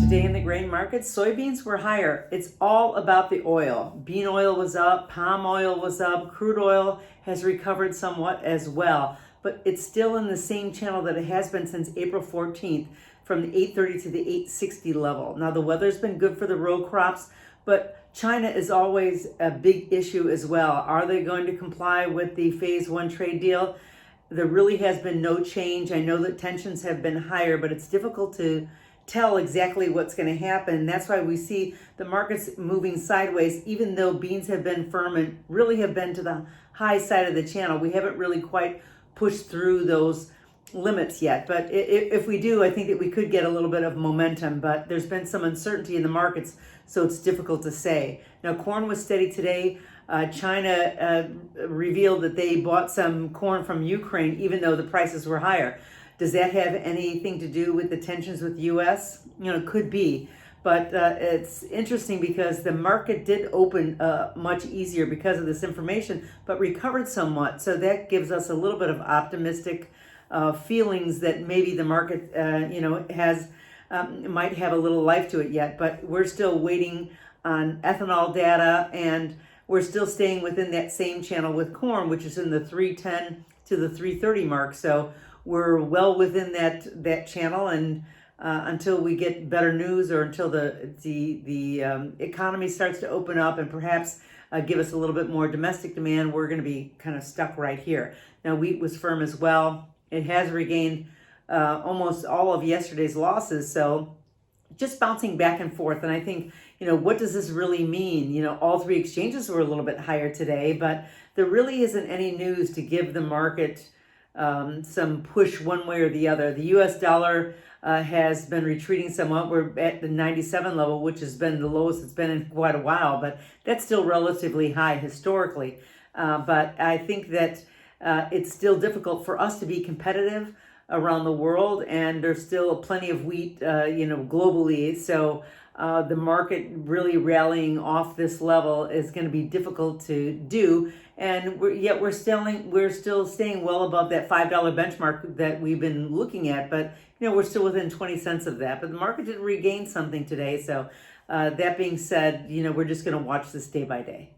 Today in the grain market, soybeans were higher. It's all about the oil. Bean oil was up, palm oil was up, crude oil has recovered somewhat as well, but it's still in the same channel that it has been since April 14th, from the 830 to the 860 level. Now the weather's been good for the row crops, but China is always a big issue as well. Are they going to comply with the phase one trade deal? There really has been no change. I know that tensions have been higher, but it's difficult to tell exactly what's going to happen. That's why we see the markets moving sideways, even though beans have been firm and really have been to the high side of the channel. We haven't really quite pushed through those limits yet, but if we do, I think that we could get a little bit of momentum, but there's been some uncertainty in the markets, so it's difficult to say. Now, corn was steady today. China revealed that they bought some corn from Ukraine, even though the prices were higher. Does that have anything to do with the tensions with the U.S.? It could be. But it's interesting because the market did open much easier because of this information, but recovered somewhat. So that gives us a little bit of optimistic feelings that maybe the market, has might have a little life to it yet. But we're still waiting on ethanol data, and we're still staying within that same channel with corn, which is in the 310 to the 330 mark. So we're well within that channel, and until we get better news, or until the economy starts to open up and perhaps give us a little bit more domestic demand, we're going to be kind of stuck right here. Now, wheat was firm as well. It has regained almost all of yesterday's losses, so just bouncing back and forth. And I think, what does this really mean? All three exchanges were a little bit higher today, but there really isn't any news to give the market some push one way or the other. The U.S. dollar has been retreating somewhat. We're at the 97 level, which has been the lowest it's been in quite a while, but that's still relatively high historically. But I think that it's still difficult for us to be competitive around the world, and there's still plenty of wheat, globally. So the market really rallying off this level is going to be difficult to do, and we're still staying well above that $5 benchmark that we've been looking at. But we're still within 20 cents of that. But the market did regain something today. So that being said, we're just going to watch this day by day.